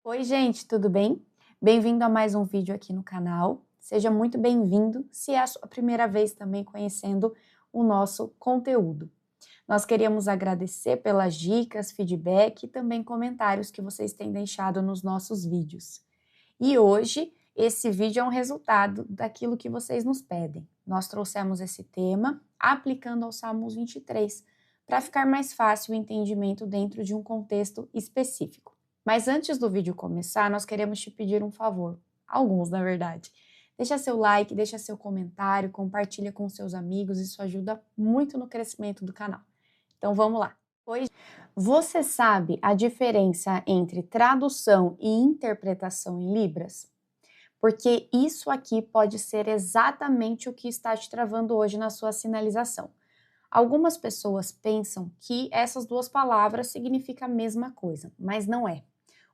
Oi, gente, tudo bem? Bem-vindo a mais um vídeo aqui no canal. Seja muito bem-vindo se é a sua primeira vez também conhecendo o nosso conteúdo. Nós queríamos agradecer pelas dicas, feedback e também comentários que vocês têm deixado nos nossos vídeos. E hoje, esse vídeo é um resultado daquilo que vocês nos pedem. Nós trouxemos esse tema aplicando ao Salmos 23, para ficar mais fácil o entendimento dentro de um contexto específico. Mas antes do vídeo começar, nós queremos te pedir um favor, alguns na verdade. Deixa seu like, deixa seu comentário, compartilha com seus amigos, isso ajuda muito no crescimento do canal. Então vamos lá. Oi, você sabe a diferença entre tradução e interpretação em Libras? Porque isso aqui pode ser exatamente o que está te travando hoje na sua sinalização. Algumas pessoas pensam que essas duas palavras significam a mesma coisa, mas não é.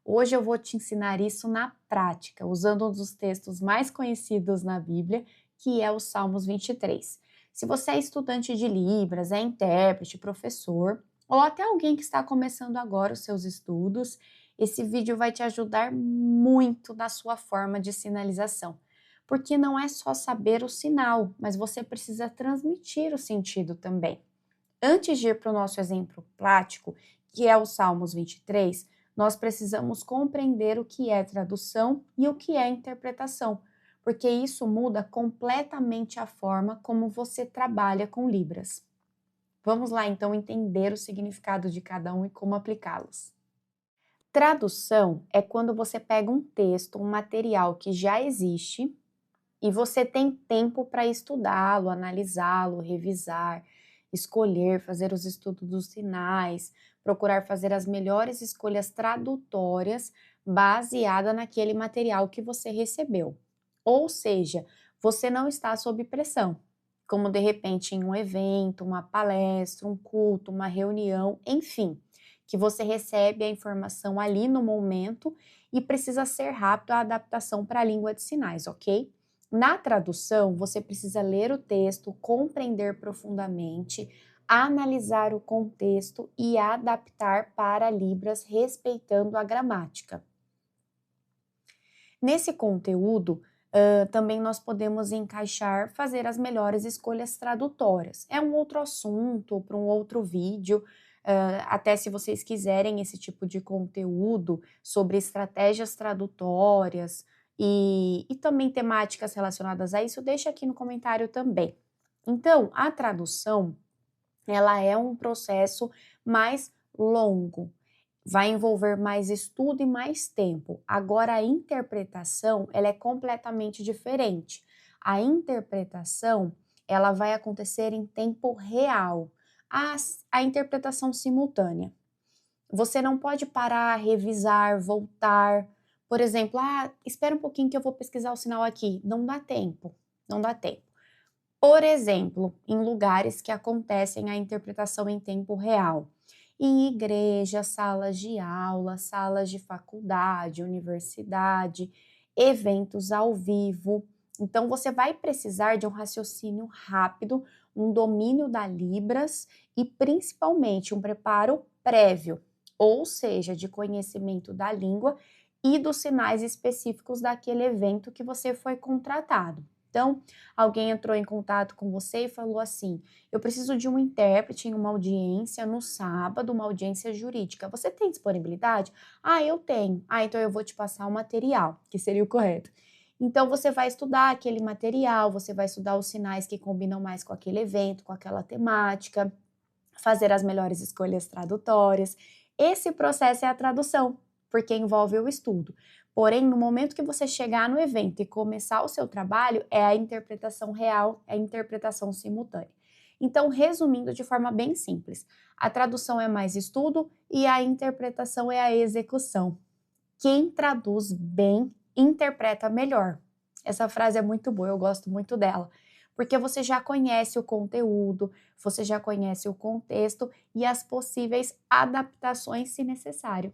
Hoje eu vou te ensinar isso na prática, usando um dos textos mais conhecidos na Bíblia, que é o Salmos 23. Se você é estudante de Libras, é intérprete, professor, ou até alguém que está começando agora os seus estudos, esse vídeo vai te ajudar muito na sua forma de sinalização. Porque não é só saber o sinal, mas você precisa transmitir o sentido também. Antes de ir para o nosso exemplo prático, que é o Salmos 23, nós precisamos compreender o que é tradução e o que é interpretação, porque isso muda completamente a forma como você trabalha com Libras. Vamos lá então entender o significado de cada um e como aplicá-los. Tradução é quando você pega um texto, um material que já existe, e você tem tempo para estudá-lo, analisá-lo, revisar, escolher, fazer os estudos dos sinais, procurar fazer as melhores escolhas tradutórias baseada naquele material que você recebeu. Ou seja, você não está sob pressão, como de repente em um evento, uma palestra, um culto, uma reunião, enfim, que você recebe a informação ali no momento e precisa ser rápido a adaptação para a língua de sinais, ok? Na tradução, você precisa ler o texto, compreender profundamente, analisar o contexto e adaptar para Libras, respeitando a gramática. Nesse conteúdo, também nós podemos encaixar, fazer as melhores escolhas tradutórias. É um outro assunto para um outro vídeo, até se vocês quiserem esse tipo de conteúdo sobre estratégias tradutórias, e também temáticas relacionadas a isso, deixa aqui no comentário também. Então, a tradução, ela é um processo mais longo, vai envolver mais estudo e mais tempo. Agora, a interpretação, ela é completamente diferente. A interpretação, ela vai acontecer em tempo real. A interpretação simultânea. Você não pode parar, revisar, voltar. Por exemplo, espera um pouquinho que eu vou pesquisar o sinal aqui. Não dá tempo, não dá tempo. Por exemplo, em lugares que acontecem a interpretação em tempo real. Em igrejas, salas de aula, salas de faculdade, universidade, eventos ao vivo. Então, você vai precisar de um raciocínio rápido, um domínio da Libras e, principalmente, um preparo prévio, ou seja, de conhecimento da língua e dos sinais específicos daquele evento que você foi contratado. Então, alguém entrou em contato com você e falou assim: eu preciso de um intérprete em uma audiência no sábado, uma audiência jurídica. Você tem disponibilidade? Eu tenho. Então eu vou te passar o material, que seria o correto. Então você vai estudar aquele material, você vai estudar os sinais que combinam mais com aquele evento, com aquela temática, fazer as melhores escolhas tradutórias. Esse processo é a tradução, porque envolve o estudo. Porém, no momento que você chegar no evento e começar o seu trabalho, é a interpretação real, é a interpretação simultânea. Então, resumindo de forma bem simples, a tradução é mais estudo e a interpretação é a execução. Quem traduz bem, interpreta melhor. Essa frase é muito boa, eu gosto muito dela, porque você já conhece o conteúdo, você já conhece o contexto e as possíveis adaptações se necessário.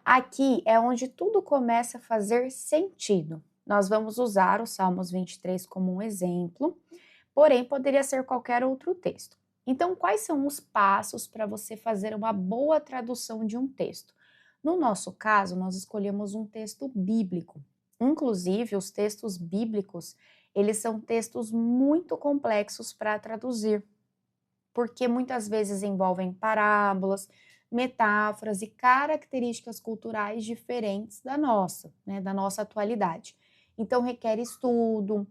Aqui é onde tudo começa a fazer sentido. Nós vamos usar o Salmos 23 como um exemplo, porém poderia ser qualquer outro texto. Então, quais são os passos para você fazer uma boa tradução de um texto? No nosso caso, nós escolhemos um texto bíblico. Inclusive, os textos bíblicos, eles são textos muito complexos para traduzir, porque muitas vezes envolvem parábolas, metáforas e características culturais diferentes da nossa, né, da nossa atualidade. Então, requer estudos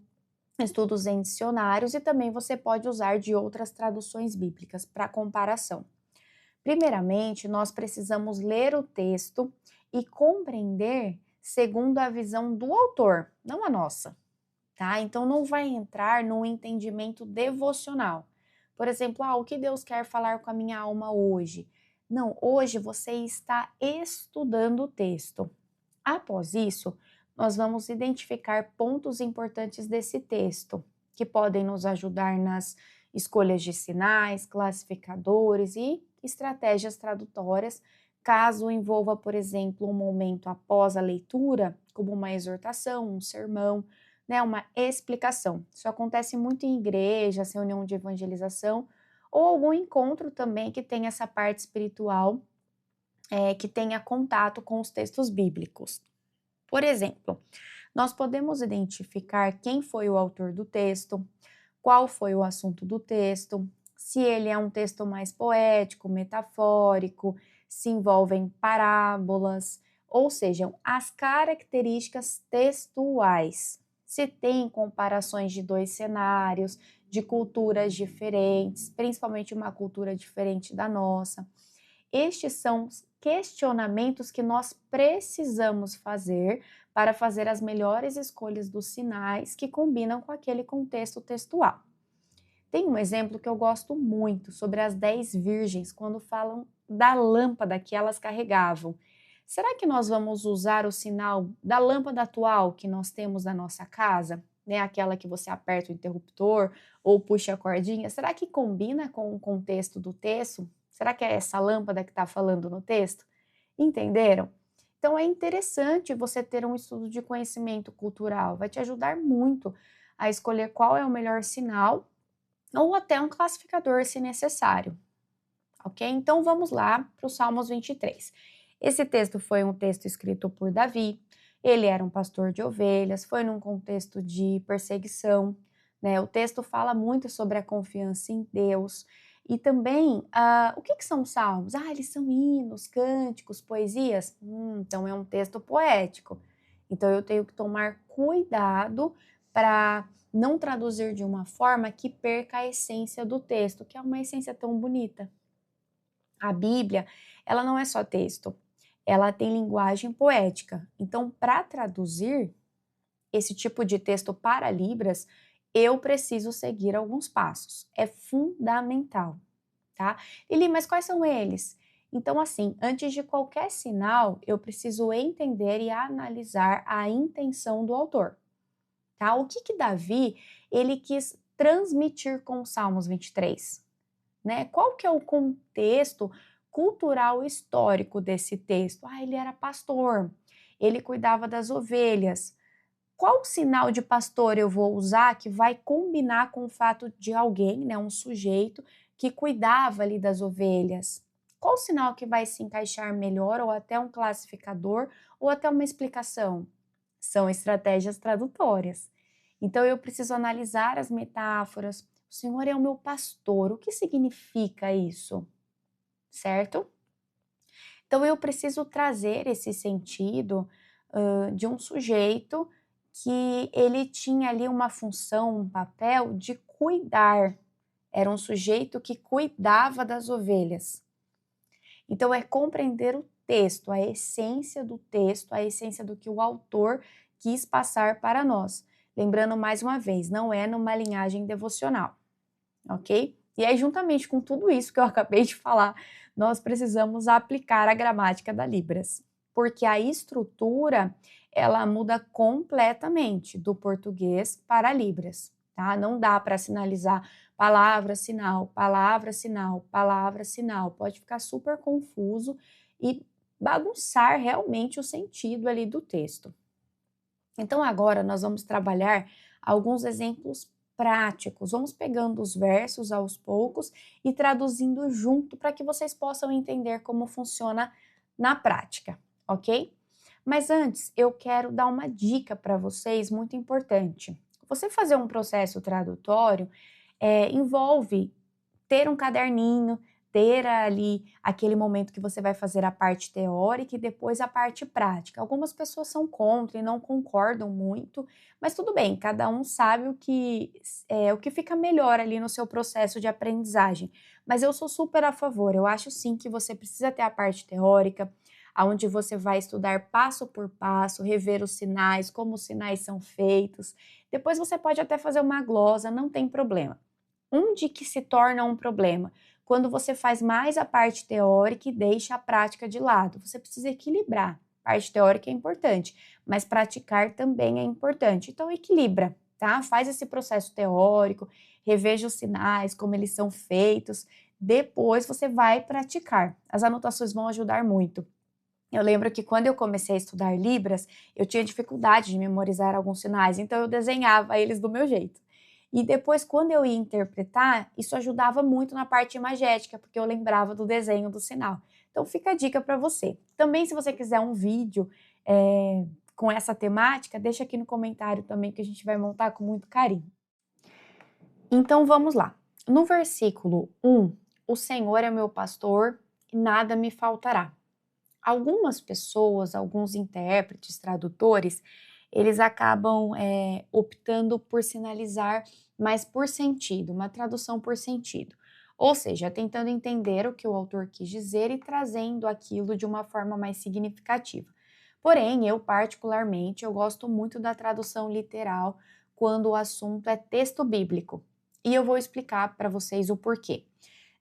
em dicionários e também você pode usar de outras traduções bíblicas para comparação. Primeiramente, nós precisamos ler o texto e compreender segundo a visão do autor, não a nossa, tá? Então não vai entrar no entendimento devocional. Por exemplo, o que Deus quer falar com a minha alma hoje? Não, hoje você está estudando o texto. Após isso, nós vamos identificar pontos importantes desse texto, que podem nos ajudar nas escolhas de sinais, classificadores e estratégias tradutórias, caso envolva, por exemplo, um momento após a leitura, como uma exortação, um sermão, né, uma explicação. Isso acontece muito em igrejas, reunião de evangelização, ou algum encontro também que tenha essa parte espiritual, que tenha contato com os textos bíblicos. Por exemplo, nós podemos identificar quem foi o autor do texto, qual foi o assunto do texto, se ele é um texto mais poético, metafórico, se envolvem parábolas, ou seja, as características textuais. Se tem comparações de dois cenários, de culturas diferentes, principalmente uma cultura diferente da nossa. Estes são questionamentos que nós precisamos fazer para fazer as melhores escolhas dos sinais que combinam com aquele contexto textual. Tem um exemplo que eu gosto muito sobre as 10 virgens, quando falam da lâmpada que elas carregavam. Será que nós vamos usar o sinal da lâmpada atual que nós temos na nossa casa, né? Aquela que você aperta o interruptor ou puxa a cordinha? Será que combina com o contexto do texto? Será que é essa lâmpada que está falando no texto? Entenderam? Então é interessante você ter um estudo de conhecimento cultural, vai te ajudar muito a escolher qual é o melhor sinal ou até um classificador se necessário, ok? Então vamos lá para o Salmos 23. Esse texto foi um texto escrito por Davi, ele era um pastor de ovelhas, foi num contexto de perseguição, né? O texto fala muito sobre a confiança em Deus e também, o que são salmos? Eles são hinos, cânticos, poesias? Então é um texto poético. Então eu tenho que tomar cuidado para não traduzir de uma forma que perca a essência do texto, que é uma essência tão bonita. A Bíblia, ela não é só texto, ela tem linguagem poética. Então, para traduzir esse tipo de texto para Libras, eu preciso seguir alguns passos. É fundamental, tá? Lili, mas quais são eles? Então, assim, antes de qualquer sinal, eu preciso entender e analisar a intenção do autor, tá? O que Davi, ele quis transmitir com os Salmos 23, né? Qual que é o contexto cultural histórico desse texto? Ele era pastor, ele cuidava das ovelhas. Qual sinal de pastor eu vou usar que vai combinar com o fato de alguém, né, um sujeito que cuidava ali das ovelhas? Qual sinal que vai se encaixar melhor, ou até um classificador, ou até uma explicação? São estratégias tradutórias. Então eu preciso analisar as metáforas. O Senhor é o meu pastor. O que significa isso? Certo? Então eu preciso trazer esse sentido de um sujeito que ele tinha ali uma função, um papel de cuidar. Era um sujeito que cuidava das ovelhas. Então é compreender o texto, a essência do texto, a essência do que o autor quis passar para nós. Lembrando mais uma vez, não é numa linhagem devocional, ok? E aí, juntamente com tudo isso que eu acabei de falar, nós precisamos aplicar a gramática da Libras, porque a estrutura, ela muda completamente do português para Libras, tá? Não dá para sinalizar palavra, sinal, palavra, sinal, palavra, sinal. Pode ficar super confuso e bagunçar realmente o sentido ali do texto. Então agora nós vamos trabalhar alguns exemplos práticos. Vamos pegando os versos aos poucos e traduzindo junto para que vocês possam entender como funciona na prática, ok? Mas antes, eu quero dar uma dica para vocês muito importante. Você fazer um processo tradutório envolve ter um caderninho, ter ali aquele momento que você vai fazer a parte teórica e depois a parte prática. Algumas pessoas são contra e não concordam muito, mas tudo bem, cada um sabe o que fica melhor ali no seu processo de aprendizagem. Mas eu sou super a favor, eu acho sim que você precisa ter a parte teórica, onde você vai estudar passo por passo, rever os sinais, como os sinais são feitos. Depois você pode até fazer uma glosa, não tem problema. Onde que se torna um problema? Quando você faz mais a parte teórica e deixa a prática de lado. Você precisa equilibrar. A parte teórica é importante, mas praticar também é importante. Então, equilibra, tá? Faz esse processo teórico, reveja os sinais, como eles são feitos. Depois você vai praticar. As anotações vão ajudar muito. Eu lembro que quando eu comecei a estudar Libras, eu tinha dificuldade de memorizar alguns sinais, então eu desenhava eles do meu jeito. E depois, quando eu ia interpretar, isso ajudava muito na parte imagética, porque eu lembrava do desenho do sinal. Então fica a dica para você. Também, se você quiser um vídeo com essa temática, deixa aqui no comentário também que a gente vai montar com muito carinho. Então vamos lá. No versículo 1, o Senhor é meu pastor e nada me faltará. Algumas pessoas, alguns intérpretes, tradutores, eles acabam optando por sinalizar mais por sentido, uma tradução por sentido. Ou seja, tentando entender o que o autor quis dizer e trazendo aquilo de uma forma mais significativa. Porém, eu particularmente, eu gosto muito da tradução literal quando o assunto é texto bíblico. E eu vou explicar para vocês o porquê.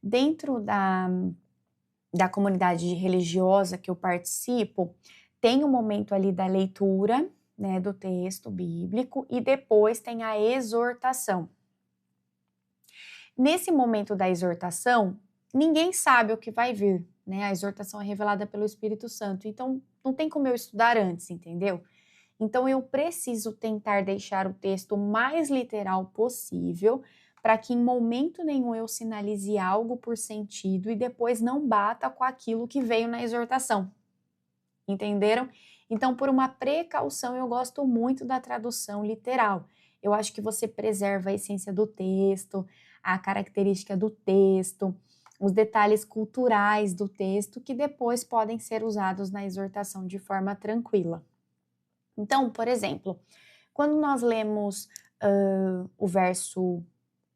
Dentro da comunidade religiosa que eu participo, tem um momento ali da leitura, né, do texto bíblico e depois tem a exortação. Nesse momento da exortação, ninguém sabe o que vai vir, né? A exortação é revelada pelo Espírito Santo, então não tem como eu estudar antes, entendeu? Então eu preciso tentar deixar o texto o mais literal possível, para que em momento nenhum eu sinalize algo por sentido e depois não bata com aquilo que veio na exortação. Entenderam? Então, por uma precaução, eu gosto muito da tradução literal. Eu acho que você preserva a essência do texto, a característica do texto, os detalhes culturais do texto que depois podem ser usados na exortação de forma tranquila. Então, por exemplo, quando nós lemos o verso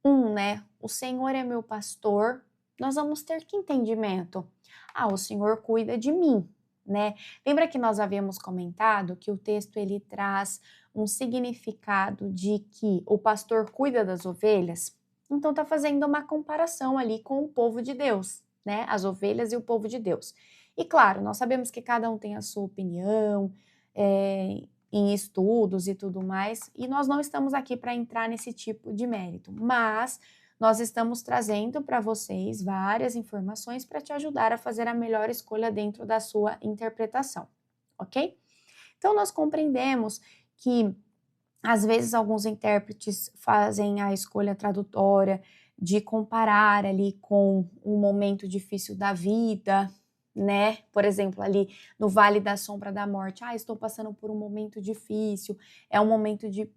1, né? O Senhor é meu pastor, nós vamos ter que entendimento? Ah, o Senhor cuida de mim, né? Lembra que nós havíamos comentado que o texto ele traz um significado de que o pastor cuida das ovelhas? Então tá fazendo uma comparação ali com o povo de Deus, né? As ovelhas e o povo de Deus. E claro, nós sabemos que cada um tem a sua opinião, em estudos e tudo mais, e nós não estamos aqui para entrar nesse tipo de mérito, mas nós estamos trazendo para vocês várias informações para te ajudar a fazer a melhor escolha dentro da sua interpretação, ok? Então, nós compreendemos que, às vezes, alguns intérpretes fazem a escolha tradutória de comparar ali com um momento difícil da vida, né? Por exemplo, ali no Vale da Sombra da Morte. Ah, estou passando por um momento difícil, é um momento de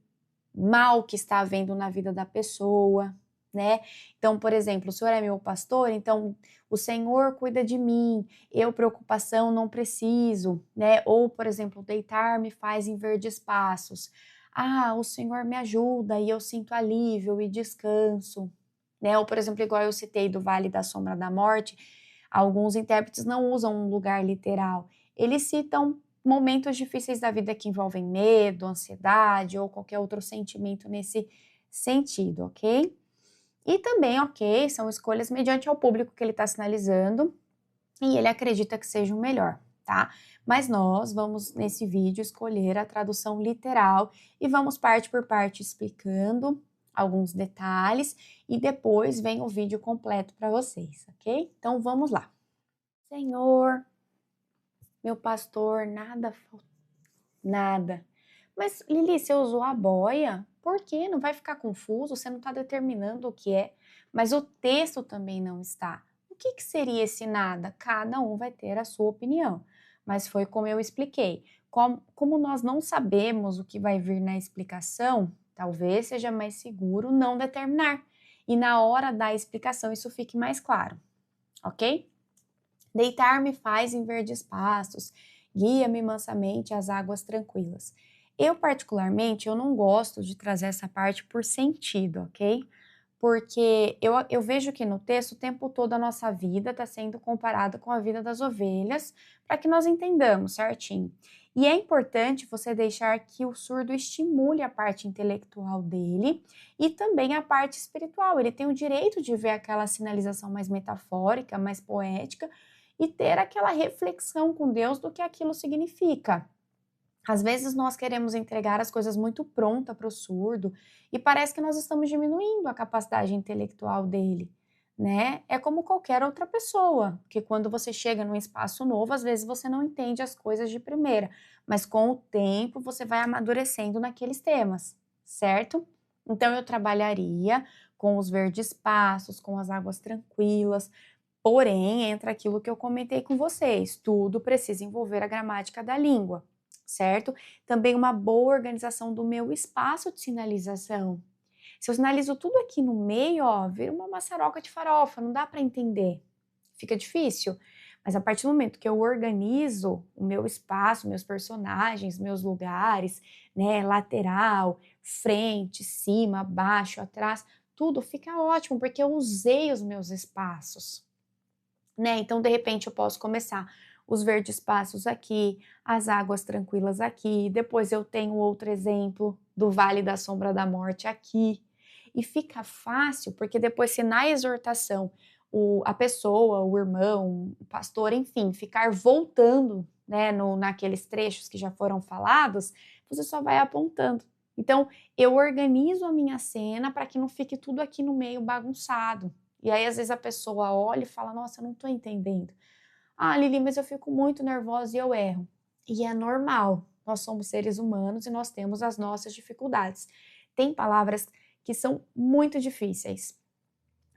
mal que está havendo na vida da pessoa, né? Então, por exemplo, o Senhor é meu pastor, então o Senhor cuida de mim, eu preocupação não preciso, né? Ou, por exemplo, deitar-me faz em verdes passos. Ah, o Senhor me ajuda e eu sinto alívio e descanso, né? Ou, por exemplo, igual eu citei do Vale da Sombra da Morte, alguns intérpretes não usam um lugar literal, eles citam momentos difíceis da vida que envolvem medo, ansiedade ou qualquer outro sentimento nesse sentido, ok? E também, ok, são escolhas mediante ao público que ele está sinalizando e ele acredita que seja o melhor, tá? Mas nós vamos, nesse vídeo, escolher a tradução literal e vamos parte por parte explicando alguns detalhes e depois vem o vídeo completo para vocês, ok? Então vamos lá. Senhor, meu pastor, nada. Mas Lili, você usou a boia? Por quê? Não vai ficar confuso? Você não está determinando o que é, mas o texto também não está. O que seria esse nada? Cada um vai ter a sua opinião. mas foi como eu expliquei. Como nós não sabemos o que vai vir na explicação, talvez seja mais seguro não determinar. E na hora da explicação isso fique mais claro, ok? Deitar-me faz em verdes pastos, guia-me mansamente às águas tranquilas. Eu, particularmente, eu não gosto de trazer essa parte por sentido, ok? Porque eu vejo que no texto o tempo todo a nossa vida está sendo comparada com a vida das ovelhas, para que nós entendamos certinho. E é importante você deixar que o surdo estimule a parte intelectual dele e também a parte espiritual. Ele tem o direito de ver aquela sinalização mais metafórica, mais poética e ter aquela reflexão com Deus do que aquilo significa. Às vezes nós queremos entregar as coisas muito pronta para o surdo e parece que nós estamos diminuindo a capacidade intelectual dele, né? É como qualquer outra pessoa, que quando você chega num espaço novo, às vezes você não entende as coisas de primeira, mas com o tempo você vai amadurecendo naqueles temas, certo? Então eu trabalharia com os verdes passos, com as águas tranquilas, porém entra aquilo que eu comentei com vocês, tudo precisa envolver a gramática da língua, certo? Também uma boa organização do meu espaço de sinalização. Se eu sinalizo tudo aqui no meio, ó, vira uma maçaroca de farofa, não dá para entender. Fica difícil. Mas a partir do momento que eu organizo o meu espaço, meus personagens, meus lugares, né, lateral, frente, cima, baixo, atrás, tudo fica ótimo, porque eu usei os meus espaços, né? Então, de repente, eu posso começar os verdes passos aqui, as águas tranquilas aqui, depois eu tenho outro exemplo do Vale da Sombra da Morte aqui. E fica fácil, porque depois se na exortação a pessoa, o irmão, o pastor, enfim, ficar voltando, né, naqueles trechos que já foram falados, você só vai apontando. Então, eu organizo a minha cena para que não fique tudo aqui no meio bagunçado. E aí, às vezes, a pessoa olha e fala, nossa, eu não estou entendendo. Ah, Lili, mas eu fico muito nervosa e eu erro. E é normal, nós somos seres humanos e nós temos as nossas dificuldades. Tem palavras que são muito difíceis,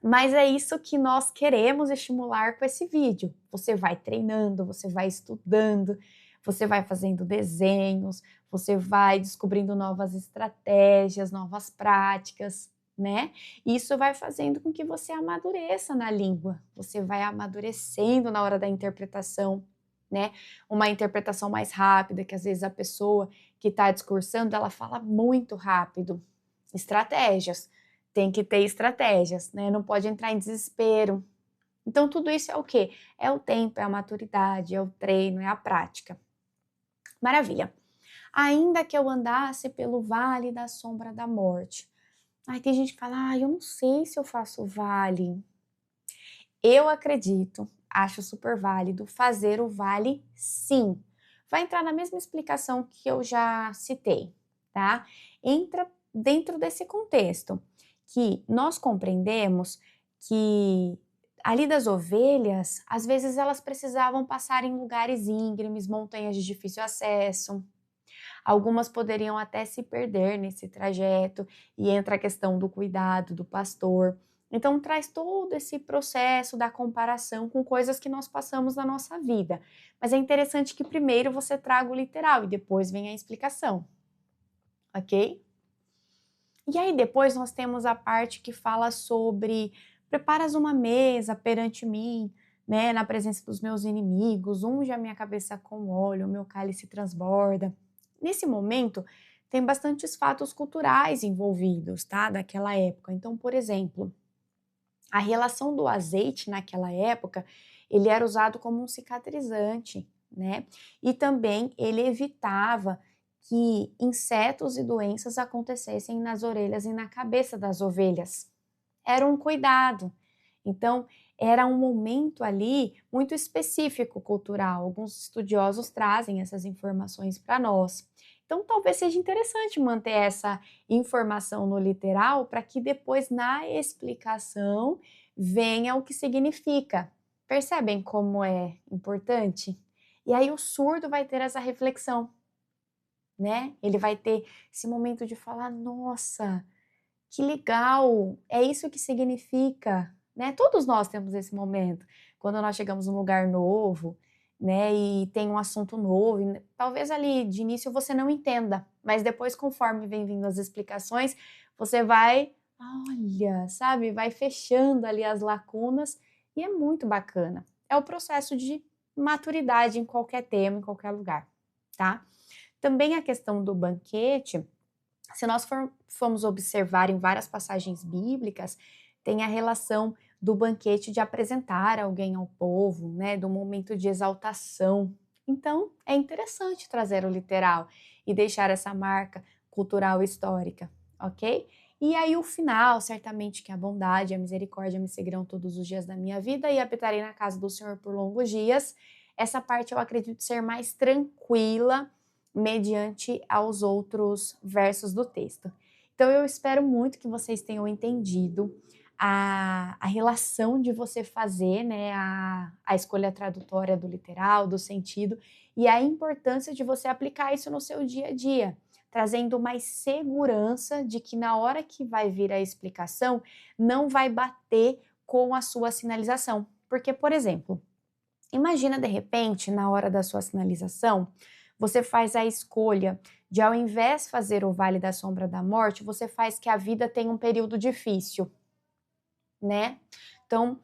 mas é isso que nós queremos estimular com esse vídeo. Você vai treinando, você vai estudando, você vai fazendo desenhos, você vai descobrindo novas estratégias, novas práticas, né? Isso vai fazendo com que você amadureça na língua, você vai amadurecendo na hora da interpretação, né? Uma interpretação mais rápida, que às vezes a pessoa que está discursando, ela fala muito rápido. Estratégias, tem que ter estratégias, né? Não pode entrar em desespero. Então, tudo isso é o quê? É o tempo, é a maturidade, é o treino, é a prática. Maravilha. Ainda que eu andasse pelo vale da sombra da morte. Ai, tem gente que fala, eu não sei se eu faço vale. Eu acredito, acho super válido fazer o vale sim. Vai entrar na mesma explicação que eu já citei, tá? Entra dentro desse contexto, que nós compreendemos que ali das ovelhas, às vezes elas precisavam passar em lugares íngremes, montanhas de difícil acesso. Algumas poderiam até se perder nesse trajeto e entra a questão do cuidado do pastor. Então traz todo esse processo da comparação com coisas que nós passamos na nossa vida. Mas é interessante que primeiro você traga o literal e depois vem a explicação, ok? E aí depois nós temos a parte que fala sobre preparas uma mesa perante mim, né, na presença dos meus inimigos, unge a minha cabeça com óleo, o meu cálice transborda. Nesse momento, tem bastantes fatos culturais envolvidos, tá, daquela época. Então, por exemplo, a relação do azeite naquela época, ele era usado como um cicatrizante, né? E também ele evitava que insetos e doenças acontecessem nas orelhas e na cabeça das ovelhas. Era um cuidado. Então, era um momento ali muito específico cultural. Alguns estudiosos trazem essas informações para nós. Então, talvez seja interessante manter essa informação no literal para que depois, na explicação, venha o que significa. Percebem como é importante? E aí o surdo vai ter essa reflexão, né? Ele vai ter esse momento de falar, nossa, que legal, é isso que significa, né? Todos nós temos esse momento, quando nós chegamos num lugar novo, né, e tem um assunto novo, e talvez ali de início você não entenda, mas depois, conforme vem vindo as explicações, você vai, olha, sabe, vai fechando ali as lacunas e é muito bacana. É o processo de maturidade em qualquer tema, em qualquer lugar, tá? Também a questão do banquete, se nós formos observar em várias passagens bíblicas, tem a relação do banquete de apresentar alguém ao povo, né, do momento de exaltação. Então, é interessante trazer o literal e deixar essa marca cultural e histórica, ok? E aí o final, certamente que a bondade e a misericórdia me seguirão todos os dias da minha vida e habitarei na casa do Senhor por longos dias. Essa parte eu acredito ser mais tranquila, mediante aos outros versos do texto. Então, eu espero muito que vocês tenham entendido a relação de você fazer, né, a escolha tradutória do literal, do sentido, e a importância de você aplicar isso no seu dia a dia, trazendo mais segurança de que na hora que vai vir a explicação, não vai bater com a sua sinalização. Porque, por exemplo, imagina de repente, na hora da sua sinalização, você faz a escolha de, ao invés de fazer o Vale da Sombra da Morte, você faz que a vida tenha um período difícil, né? Então,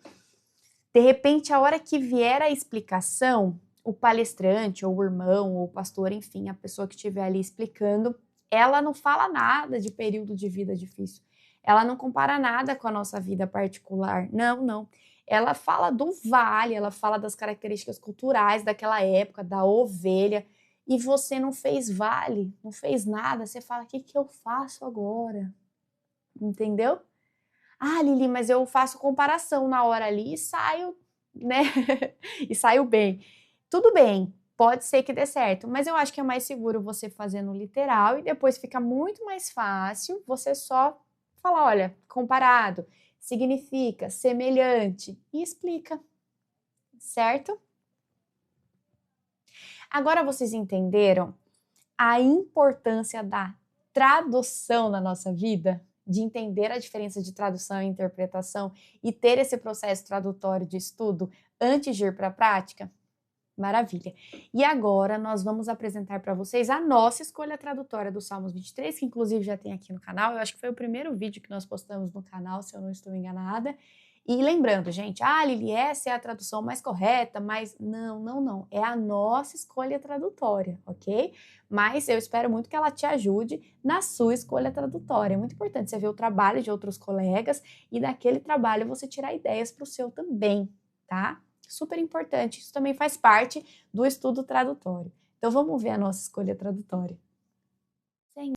de repente, a hora que vier a explicação, o palestrante, ou o irmão, ou o pastor, enfim, a pessoa que estiver ali explicando, ela não fala nada de período de vida difícil. Ela não compara nada com a nossa vida particular. Não, não. Ela fala do vale, ela fala das características culturais daquela época, da ovelha, e você não fez vale, não fez nada. Você fala, o que que eu faço agora? Entendeu? Ah, Lili, mas eu faço comparação na hora ali e saio, né? E saio bem. Tudo bem, pode ser que dê certo, mas eu acho que é mais seguro você fazer no literal e depois fica muito mais fácil você só falar, olha, comparado, significa, semelhante, e explica, certo? Agora vocês entenderam a importância da tradução na nossa vida? De entender a diferença de tradução e interpretação e ter esse processo tradutório de estudo antes de ir para a prática? Maravilha. E agora nós vamos apresentar para vocês a nossa escolha tradutória do Salmos 23, que inclusive já tem aqui no canal. Eu acho que foi o primeiro vídeo que nós postamos no canal, se eu não estou enganada. E lembrando, gente, Lili, essa é a tradução mais correta, mas não, não, não. É a nossa escolha tradutória, ok? Mas eu espero muito que ela te ajude na sua escolha tradutória. É muito importante você ver o trabalho de outros colegas e daquele trabalho você tirar ideias para o seu também, tá? Super importante. Isso também faz parte do estudo tradutório. Então vamos ver a nossa escolha tradutória. Sim.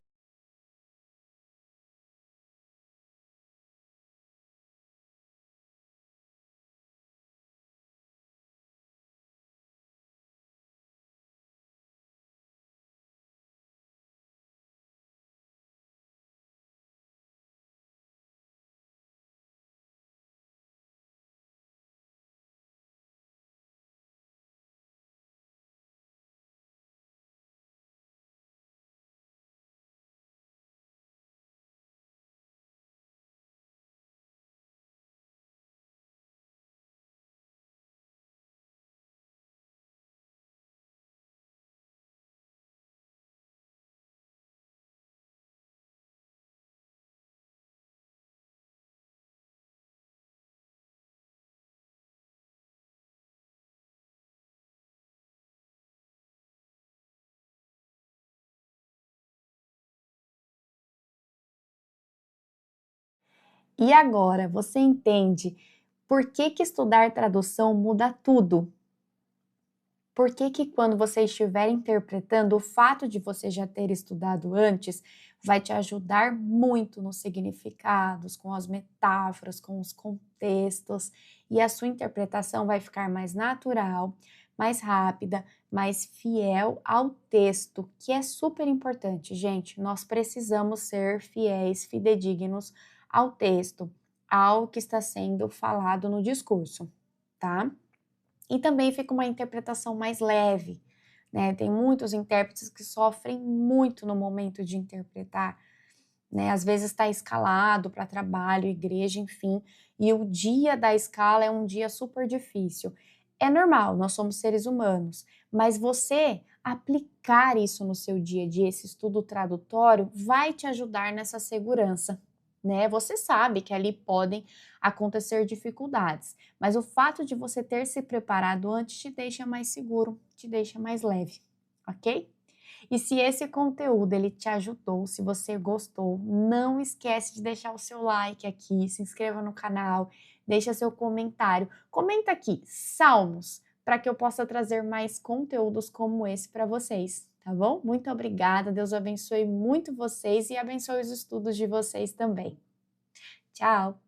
E agora, você entende por que que estudar tradução muda tudo? Por que que quando você estiver interpretando, o fato de você já ter estudado antes vai te ajudar muito nos significados, com as metáforas, com os contextos, e a sua interpretação vai ficar mais natural, mais rápida, mais fiel ao texto, que é super importante, gente. Nós precisamos ser fiéis, fidedignos ao texto, ao que está sendo falado no discurso, tá? E também fica uma interpretação mais leve, né? Tem muitos intérpretes que sofrem muito no momento de interpretar, né? Às vezes está escalado para trabalho, igreja, enfim, e o dia da escala é um dia super difícil. É normal, nós somos seres humanos, mas você aplicar isso no seu dia a dia, esse estudo tradutório, vai te ajudar nessa segurança, né? Você sabe que ali podem acontecer dificuldades, mas o fato de você ter se preparado antes te deixa mais seguro, te deixa mais leve, ok? E se esse conteúdo ele te ajudou, se você gostou, não esquece de deixar o seu like aqui, se inscreva no canal, deixa seu comentário. Comenta aqui, Salmos, para que eu possa trazer mais conteúdos como esse para vocês, tá bom? Muito obrigada, Deus abençoe muito vocês e abençoe os estudos de vocês também. Tchau!